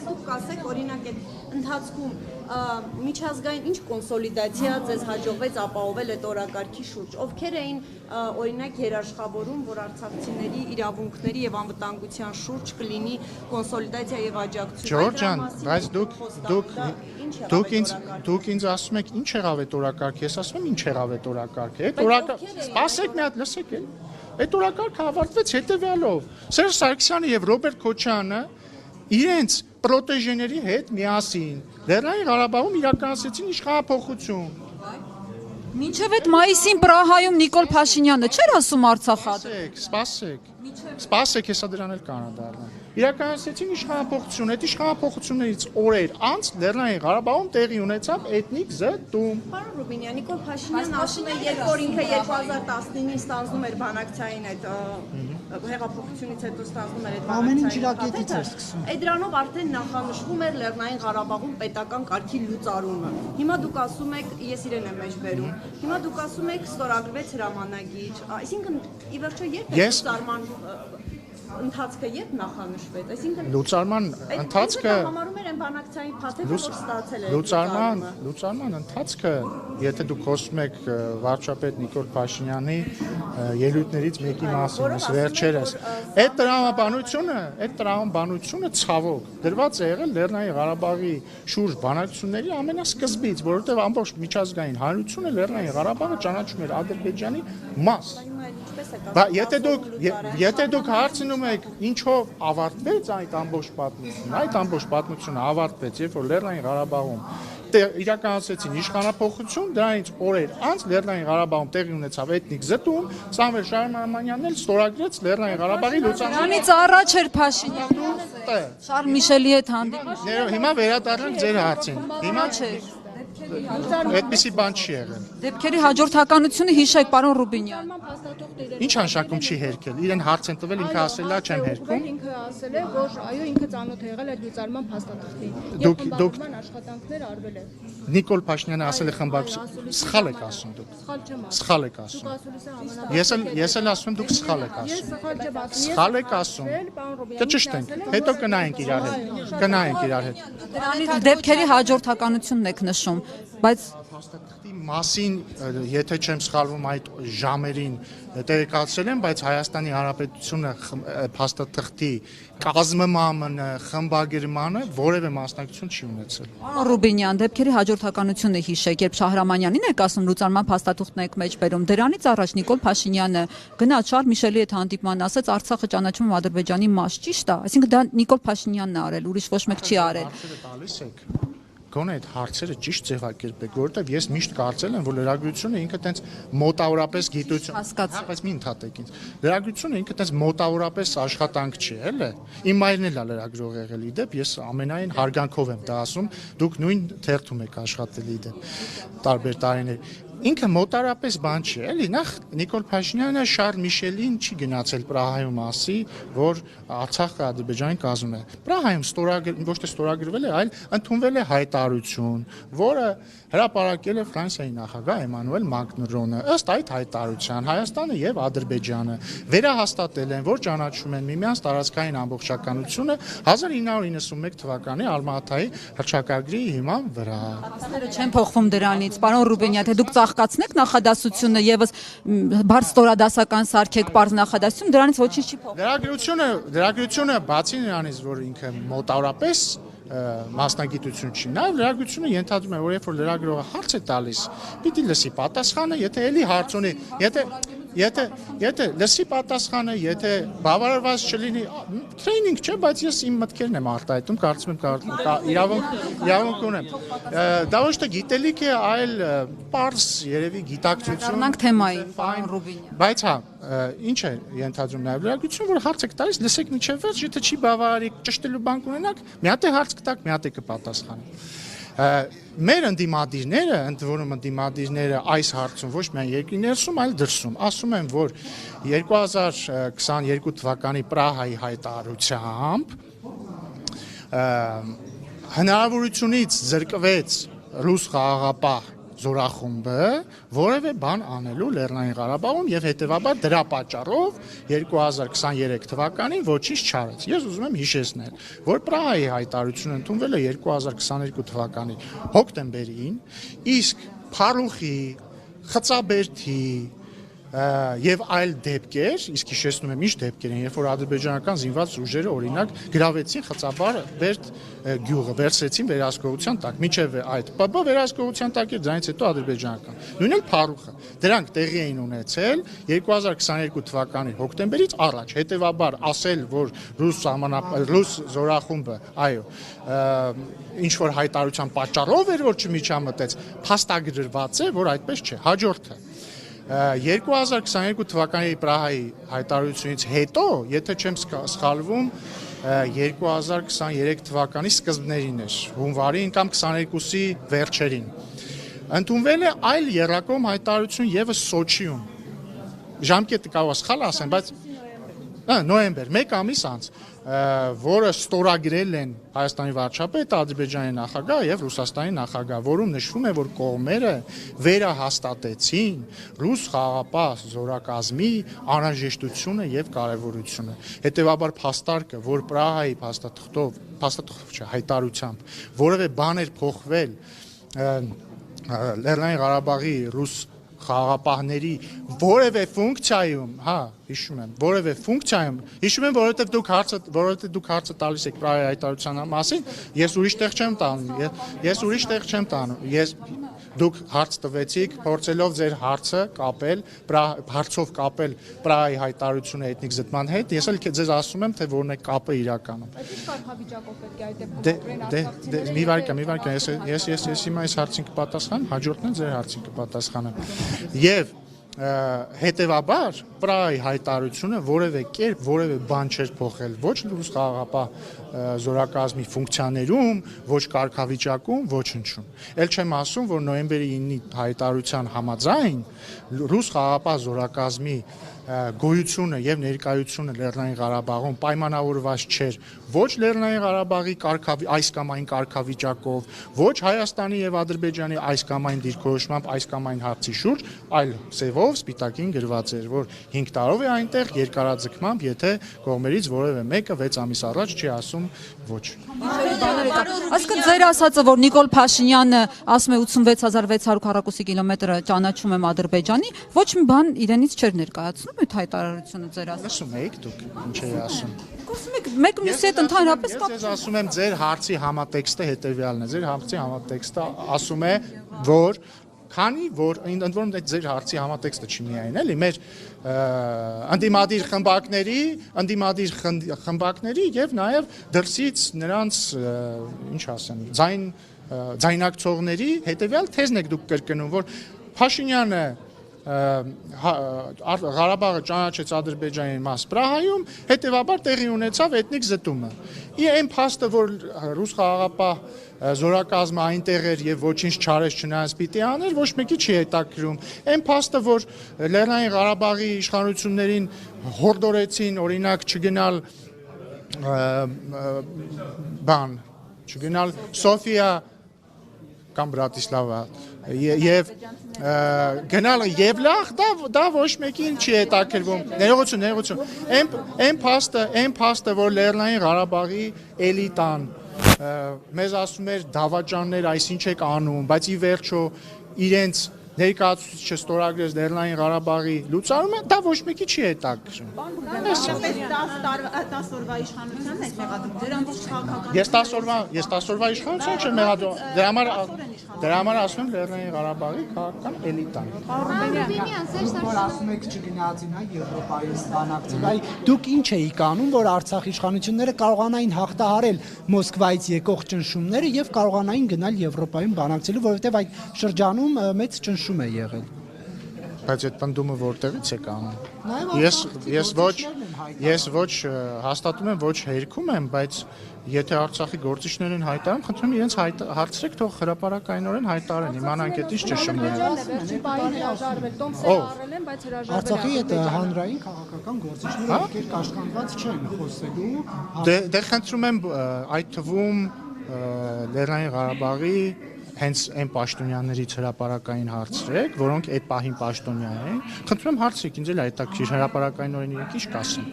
դուք կասեք, օրինակ այդ ընթացքում միջազգային ինչ կոնսոլիդացիա ձեզ հաջողվեց ապահովել այդ օրակարգի շուրջ, ովքեր էին օրինակ երաշխավորում, որ արցախցիների իրավունքների եւ անվտանգության շուրջ կլինի կոնսոլիդացիա եւ աջակցություն։ Ջորջ ջան, բայց դուք ինձ ասում եք ինչ եղավ այդ օրակարգը, ես ասում եմ ինչ եղավ այդ օրակարգը։ Այդ օրակարգը, սպասեք մի հատ, լսեք էլ։ Այդ օրակարգը ավարտվեց հետեւյալով. Սերժ Սարգսյանը եւ Ռոբերտ Քոչյանը իրենց պրոտեժեների հետ միասին Լեռնային Ղարաբաղում իրականացրեցին իշխանափոխություն։ Մինչև այդ մայիսին Պրահայում Նիկոլ Փաշինյանը չէր ասում Արցախը։ Սպասեք, հեսա դրան էլ կանադառնա։ Իրականացրեցին իշխանափոխություն, այդ իշխանափոխություններից օրեր անց Լեռնային Ղարաբաղում տեղի ունեցավ էթնիկ զտում։ Պարոն Ռուբինյան, Նիկոլ Փաշինյանն ասում է, երբ որ ինքը 2019-ին ստանձնում էր բանակցային այդ հեղափոխությունից հետո ստանձնում էր այդ ամեն ինչ իրակետից էր սկսում։ Այդ դրանով արդեն նախանշվում էր Լեռնային Ղարաբաղում պետական կարգի լուծարումը։ Հիմա դուք ասում եք, ես իրեն եմ մեջբերում։ Հիմա դուք ասում եք ստորագրվեց հրամանագիր, այսինքն ի վերջո երբ է լուծարման ընթացքը երբ նախանշվեց, այսինքն լուծարման ընթացքը համարում էր այն բանակցային փաթեթը, որ ստացել է լուծարման ընթացքը, եթե դուք խոսում եք վարչապետ Նիկոլ Փաշինյանի ելույթներից մեկի մասին, վերջերս, այդ տրամաբանությունը ցավոք դրված է եղել Լեռնային Ղարաբաղի շուրջ բանակցությունների ամենասկզբից, որովհետև ամբողջ միջազգային հանրությունը Լեռնային Ղարաբաղը ճանաչում էր Ադրբեջանի մաս։ Եթե դուք հարցնում եք ինչով ավարտվեց այդ ամբողջ պատմությունը ավարտվեց, երբ որ Լեռնային Ղարաբաղում իրականացրեցին իշխանափոխություն, դրանից օրեր անց Լեռնային Ղարաբաղում տեղի ունեցավ էթնիկ զտում, Սամվել Շահրամանյանն էլ ստորագրեց Լեռնային Ղարաբաղի լուծարանը։ Դրանից առաջ էր Փաշինյանը Շարլ Միշելի հետ հանդիպում։ Հիմա վերադառնանք ձեր հարցին։ Հիմա չէր։ Այդպիսի բան չի եղել։ Դեպքերի հաջորդականությունը հիշեք, պարոն Ռուբինյան։ Ինչ անշակում չի հերքել։ Իրեն հարց են տվել, ինքը ասել է, չեմ հերքում։ Ինքը ասել է, որ այո, ինքը ծանոթ է եղել այդ լուծարման փաստաթղթին։ Դուք աշխատանքներ արվել է։ Նիկոլ Փաշինյանը ասել է խմբակցություն։ Սխալ եք ասում դուք։ Սխալ եմ։ Սխալ եք ասում։ Ես էլ ասում եմ դուք սխալ եք ասում։ Սխալ եք ասում։ Կճշտենք։ Հետո կնայենք իրար հետ։ Կնայենք իրար հետ։ Դրանից դեպքերի հաջորդականությունն եք նշում, բայց Փաստաթղթի մասին, եթե չեմ սխալվում, այդ ժամերին տեղեկացել եմ, բայց Հայաստանի Հանրապետությունը փաստաթղթի կազմմանը, խմբագրմանը որևէ մասնակցություն չի ունեցել։ Պարոն Ռուբինյան, դեպքերի հաջորդականությունը հիշեք, երբ Շահրամանյանին եք ասում լուծարման փաստաթուղթն եք մեջբերում, դրանից առաջ Նիկոլ Փաշինյանը գնաց Շարլ Միշելի հետ հանդիպման, ասաց Արցախը ճանաչում է Ադրբեջանի մաս, ճիշտ է, այսինքն դա Նիկոլ Փաշինյանն է արել, ուրիշ ոչ մեկ չի արել։ Գոնե այդ հարցերը ճիշտ ձևակերպեք, որովհետև ես միշտ կարծել եմ, որ լրագրությունը ինքը տենց մոտավորապես գիտություն, բայց մի ընդհատեք ինձ։ Լրագրությունը ինքը տենց մոտավորապես աշխատանք չի, էլի։ Իմ մայրն էլ է լրագրող եղել իդեպ, ես ամենայն հարգանքով եմ դա ասում, դուք նույն թերթում եք աշխատել իդեպ տարբեր տարիներ։ Ինքը մոտարապես բան չի, էլի, նախ Նիկոլ Փաշինյանը Շարլ Միշելին չի գնացել Պրահայում ասի, որ Արցախը Ադրբեջանի կազմում է։ Պրահայում ոչ թե ստորագրվել է, այլ ընդունվել է հայտարարություն, որը հրապարակել է Ֆրանսիայի նախագահ Էմանուել Մակրոնը։ Ըստ այդ հայտարարության Հայաստանը եւ Ադրբեջանը վերահաստատել են, որ ճանաչում են միմյանց տարածքային ամբողջականությունը 1991 թվականի Ալմատայի հռչակագրի հիման վրա։ Հարցերը չեն փոխվում դրանից, պարոն Ռուբինյան, թե դուք ծաղկացնեք նախադասությունը եւս բարձ ստորադասական սարքեք բարձ նախադասություն, դրանից ոչինչ չի փոխվում։ Լրագրությունը բացի նրանից, որ ինքը մոտավորապես մասնագիտություն չի, նաև լրագրությունը ենթադրում է, որ երբ որ լրագրողը հարց է տալիս, պիտի լսի պատասխանը, եթե էլի հարց ունի, եթե լսի պատասխանը, եթե բավարարված չլինի, տրեյնինգ չէ, բայց ես իմ մտքերն եմ արտահայտում, կարծում եմ իրավունք ունեմ։ Դա ոչ թե գիտելիք է, այլ պարզ երևի գիտակցություն։ Դառնանք թեմային, պարոն Ռուբինյան։ Բայց հա, ինչ է ենթադրում նաև լրագրություն, որ հարց եք տալիս, լսեք մինչև վերջ, եթե չի բավարարի ճշտելու բան կունենաք, մի հատ է հարց կտակ, մի հատ է կպատասխանի։ Մեր ընդդիմադիրները, ընդ որում ընդդիմադիրները այս հարցում ոչ միայն երկրի ներսում, այլ դրսում, ասում են, որ 2022 թվականի Պրահայի հայտարարությամբ հնարավորությունից զրկվեց ռուս խաղաղապահ զորախումբը որևէ բան անելու Լեռնային Ղարաբաղում եւ հետեւաբար դրա պատճառով 2023 թվականին ոչինչ չարեց։ Ես ուզում եմ հիշեցնել, որ Պրահայի հայտարարությունը ընդունվել է 2022 թվականի հոկտեմբերին, իսկ Փարուխի, Խծաբերդի եւ այլ դեպքեր, իսկ հիշեցնում եմ ինչ դեպքեր են, երբ որ ադրբեջանական զինված ուժերը օրինակ գրավեցին Խծաբերդ գյուղը, վերցրեցին վերահսկողության տակ, միջև այդ ՊԲ վերահսկողության տակ էր, դրանից հետո ադրբեջանական։ Նույնն էլ Փարուխը։ Դրանք տեղի էին ունեցել 2022 թվականի հոկտեմբերից առաջ։ Հետևաբար ասել, որ ռուս զորախումբը, այո, ինչ որ հայտարարության պատճառով էր, որ չմիջամտեց, փաստագրված է, որ այդպես չէ։ Հաջորդը 2022 թվականի Պրահայի հայտարարությունից հետո, եթե չեմ սխալվում, 2023 թվականի սկզբներին էր, հունվարին կամ 22-ի վերջերին, ընդունվել է այլ եռակողմ հայտարարություն եւս Սոչիում։ Ժամկետը կարող է սխալ ասեմ, բայց նոյեմբեր, 1 ամիս անց, որը ստորագրել են Հայաստանի վարչապետը, Ադրբեջանի նախագահը եւ Ռուսաստանի նախագահը, որում նշվում է, որ կողմերը վերահաստատեցին ռուս խաղաղապահ զորակազմի անհրաժեշտությունը եւ կարեւորությունը։ Հետեւաբար փաստարկը, որ Պրահայի փաստաթղթով հայտարարությամբ որևէ բան էր փոխվել Լեռնային Ղարաբաղի ռուս խաղաղապահների որևէ ֆունկցիայում, հիշում եմ, հիշում եմ, որովհետև դուք հարցը տալիս եք Պրահայի հայտարարության մասին, ես ուրիշ տեղ չեմ տանում, դուք հարց տվեցիք, փորձելով ձեր հարցը կապել, հարցով կապել Պրահայի հայտարարությունը էթնիկ զտման հետ, ես էլ ձեզ ասում եմ, թե որն է կապը իրականում։ Բայց ինչ կարգավիճակով պետք է այդ դեպքում Մի վարքան, ես հիմա այս հարցին կպատասխանեմ, հաջորդն է ձեր հարցին կպատասխանեմ։ Եվ հետևաբար Պրահայի հայտարարությունը որևէ կերպ որևէ բան չէր փոխել ոչ ռուս խաղաղապահ զորակազմի ֆունկցիաներում, ոչ կարգավիճակում, ոչնչում։ Էլ չեմ ասում, որ նոյեմբերի 9-ի հայտարարության համաձայն ռուս խաղաղապահ զորակազմի գոյությունը եւ ներկայությունը Լեռնային Ղարաբաղում պայմանավորված չէր ոչ Լեռնային Ղարաբաղի այս կամ այն կարգավիճակով, ոչ Հայաստանի եւ Ադրբեջանի այս կամ այն դիրքորոշմամբ այս կամ այն հարցի շուրջ, այլ սևով սպիտակին գրված էր, որ 5 տարով է այնտեղ երկարաձգմամբ, եթե կողմերից որևէ մեկը 6 ամիս առաջ չի ասում ոչ։ Այսինքն ձեր ասածը, որ Նիկոլ Փաշինյանը ասում է 86600 քառակուսի կիլոմետրը ճանաչում եմ Ադրբեջանի, ոչ մի բան իրենից չէր ներկայացնում այդ հայտարարությունը ձեր ասած։ Լսում եք դուք ինչ է ասում։ Խոսում եք մեկ մյուսի հետ ընդհանրապես կապ։ Ես ասում եմ ձեր հարցի համատեքստը հետեւյալն է։ Ձեր հարցի համատեքստը ասում է, որ քանի որ ընդ որում ձեր հարցի համատեքստը չի միայն էլի մեր անդիմադիր խմբակների եւ նաեւ դրսից նրանց ինչ ասեմ ձայնակցողների հետեւյալ թեզն եք դուք կրկնում, որ Փաշինյանը Ղարաբաղը ճանաչեց Ադրբեջանի մաս Պրահայում, հետևաբար տեղի ունեցավ էթնիկ զտումը։ Այն փաստը, որ ռուս խաղաղապահ զորակազմը այնտեղ էր եւ ոչինչ չարեց չնայած պիտի աներ, ոչ մեկի չի հետաքրում։ Այն փաստը, որ Լեռնային Ղարաբաղի իշխանություններին հորդորեցին, օրինակ, չգնալ Սոֆիա կամ Բրատիսլավա եւ գնալ Եվլախ, դա ոչ մեկին չի հետաքրվում։ Ներողություն։ Այն փաստը, որ Լեռնային Ղարաբաղի էլիտան մեզ ասում էր դավաճաններ, այսինչ եք անում, բայց ի վերջո իրենց ներկայացուցիչը ստորագրեց Լեռնային Ղարաբաղի լուծարումը, դա ոչ մեկի չի հետաքրում։ 10 օրվա իշխանությանն եք մեղադրում։ Ձեր ամբողջ քաղաքական Ես 10 օրվա իշխանություն չեմ մեղադրում։ Դրա համար ասում եմ Լեռնային Ղարաբաղի քաղաքական էլիտան։ Որ ասում եք չգնացին Եվրոպայից բանակցել, այ դուք ինչ էիք անում, որ Արցախ իշխանությունները կարողանային հաղթահարել Մոսկվայից եկող ճնշումները եւ կարողանային գնալ Եվրոպայում բանակցելու, որովհետեւ այդ շրջանում մեծ ճնշում է եղել։ Բայց այդ պնդումը որտեղից է կանում։ Ես ոչ հաստատում եմ, ոչ հերքում եմ, բայց եթե Արցախի գործիչներն են հայտարարում, խնդրում եմ իրենց հարցրեք, թող հրապարակայնորեն հայտարարեն, իմանանք այդ ինչ ճշմարիտ է։ Արցախի այդ հանրային քաղաքական գործիչները ովքեր կաշկանդված չեն խոսելու։ Դե խնդրում եմ այդ թվում Լեռնային Ղարաբաղի հենց այն պաշտոնյաներից հրապարակային հարցրեք, որոնք այդ պահին պաշտոնյա են։ Խնդրում եմ հարցրեք, ինձ էլ հետաքրքիր հրապարակային օրենի ինչ կասեն։